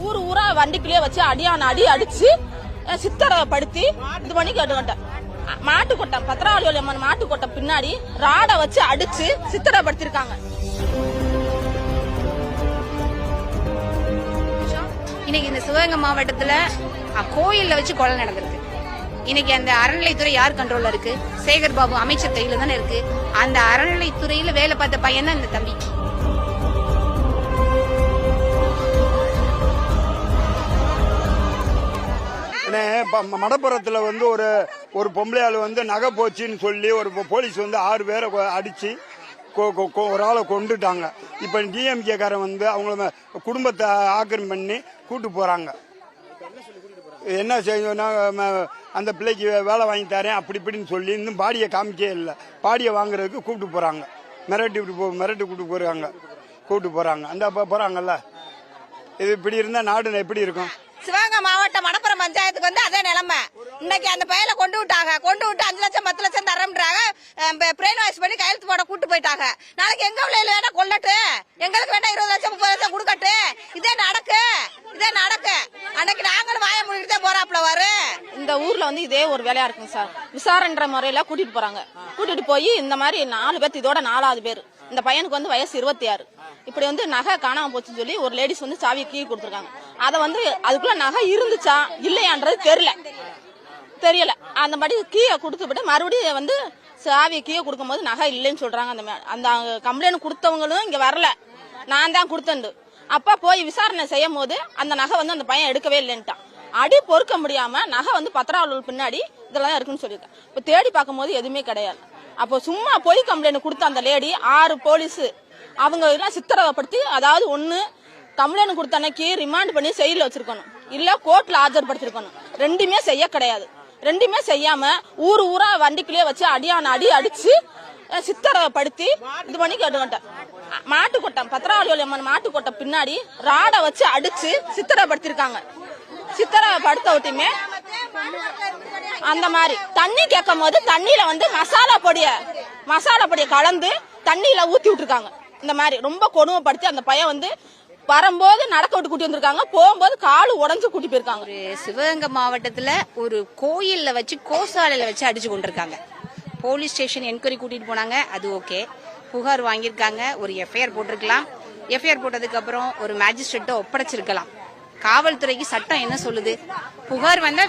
ஊர் ஊரா வண்டிக்குள்ளே வச்சு அடியான அடி அடிச்சு சித்தரப்படுத்தி இது பண்ணி கேட்டுக்கிட்டேன். மாட்டுக்கொட்டை பத்திராவளி அம்மன் மாட்டுக்கொட்டை பின்னாடி ராட வச்சு அடிச்சு சித்தரப்படுத்திருக்காங்க. இன்னைக்கு இந்த சிவகங்கை மாவட்டத்துல கோயில்ல வச்சு கொலை நடந்திருக்கு. இன்னைக்கு அந்த அறநிலைத்துறை யார் கண்ட்ரோல்ல இருக்கு? சேகர் பாபு அமைச்சர் கையில தானே இருக்கு. அந்த அறநிலைத்துறையில வேலை பார்த்த பையன் தான் இந்த தம்பி. மடப்புறத்துல ஒரு பொம்பளையாள் நகை போச்சுன்னு சொல்லி ஒரு போலீஸ் 6 பேரை அடிச்சு ஒரு ஆளை கொண்டுட்டாங்க. இப்ப டிஎம்கே காரன் அவங்கள குடும்பத்தை ஆக்கிரமி பண்ணி கூட்டு போறாங்க. என்ன செய்யணும்னா அந்த பிள்ளைக்கு வேலை வாங்கி தரேன் அப்படி இப்படின்னு சொல்லி இன்னும் பாடியை காமிக்கவே இல்லை. பாடியை வாங்குறதுக்கு கூப்பிட்டு போறாங்க. மிரட்டி கூப்பிட்டு போறாங்க. அந்த போறாங்கல்ல. இது இப்படி இருந்தா நாடு எப்படி இருக்கும்? சிவகங்கை மாவட்டம் மடப்புறம் பஞ்சாயத்துக்கு அதே நிலைமை. இன்னைக்கு அந்த பையனை கொண்டு விட்டு 5 லட்சம் 10 லட்சம் தரம்ன்றாங்க. பிரெயின் வாஷ் பண்ணி கையெழுத்து போட கூட்டு போயிட்டாங்க. நாளைக்கு எங்க பிள்ளைல வேணா கொல்லட்டு, எங்களுக்கு வேணா 20 லட்சம் 30 லட்சம் கொடுக்கட்டு. இதே நடக்கு. அன்னைக்கு நாங்களும் வாய முடிக்கிட்டே போறாப்ல வரும். இந்த ஊர்ல இதே ஒரு வேலையா இருக்குங்க சார். விசாரணைன்ற முறையில கூட்டிட்டு போறாங்க. கூட்டிட்டு போய் இந்த மாதிரி 4 பேர், இதோட 4வது பேர். இந்த பையனுக்கு வயசு 26. இப்படி நகை காணாம போச்சுன்னு சொல்லி ஒரு லேடிஸ் சாவி கீ கொடுத்துருக்காங்க. அதை அதுக்குள்ள நகை இருந்துச்சா இல்லையான்றது தெரியல. அந்த மாதிரி கீயை கொடுத்துட்டு மறுபடியும் சாவியை கீயை கொடுக்கும் போது நகை இல்லைன்னு சொல்றாங்க. அந்த கம்ப்ளைண்ட் கொடுத்தவங்களும் இங்க வரல, நான் தான் கொடுத்தேன். அப்பா போய் விசாரணை செய்யும் போது அந்த நகை அந்த பையன் எடுக்கவே இல்லைன்ட்டான். அடி பொறுக்க முடியாம நகை பத்திராவளி பின்னாடி இதெல்லாம் இருக்குன்னு சொல்லியிருக்கேன். இப்ப தேடி பார்க்கும் போது எதுவுமே கிடையாது. அப்போ சும்மா போய் கம்ப்ளைண்ட் கொடுத்த அந்த லேடி 6 போலீஸ் அவங்க எல்லாம் சித்திரவப்படுத்தி, அதாவது ஒண்ணு கம்ப்ளைண்ட் கொடுத்த அன்னைக்கு ரிமாண்ட் பண்ணி செயலில் வச்சிருக்கணும், இல்ல கோர்ட்ல ஆஜர்படுத்திருக்கணும். ரெண்டுமே செய்ய கிடையாது. ரெண்டுமே செய்யாம ஊர் ஊரா வண்டிக்குள்ளே வச்சு அடியான அடி அடிச்சு சித்திரவப்படுத்தி இது பண்ணி கேட்டுக்கிட்டேன். மாட்டுக்கொட்டை பத்திராவளி அம்மன் மாட்டுக்கொட்டை பின்னாடி ராட வச்சு அடிச்சு சித்திரப்படுத்திருக்காங்க. சித்திரப்படுத்த விட்டுமே அந்த மாதிரி தண்ணி கேட்கும் போது தண்ணியில மசாலா பொடிய கலந்து தண்ணியில ஊத்தி விட்டுருக்காங்க. இந்த மாதிரி ரொம்ப கொடுமைப்படுத்தி அந்த பையன் வரும்போது நடக்க விட்டு கூட்டி வந்திருக்காங்க, போகும்போது காலு உடஞ்சு கூட்டி போயிருக்காங்க. சிவகங்கை மாவட்டத்துல ஒரு கோயில்ல வச்சு கோசாலையில வச்சு அடிச்சு கொண்டிருக்காங்க. போலீஸ் ஸ்டேஷன் என்கொயரி கூட்டிட்டு போனாங்க, அது ஓகே. புகார் வாங்கியிருக்காங்க, ஒரு எஃப்ஐஆர் போட்டிருக்கலாம். எஃப்ஐஆர் போட்டதுக்கு அப்புறம் ஒரு மேஜிஸ்ட்ரேட்டை ஒப்படைச்சிருக்கலாம். காவல்துறைக்கு சட்டம் என்ன சொல்லுது? புகார் வந்தா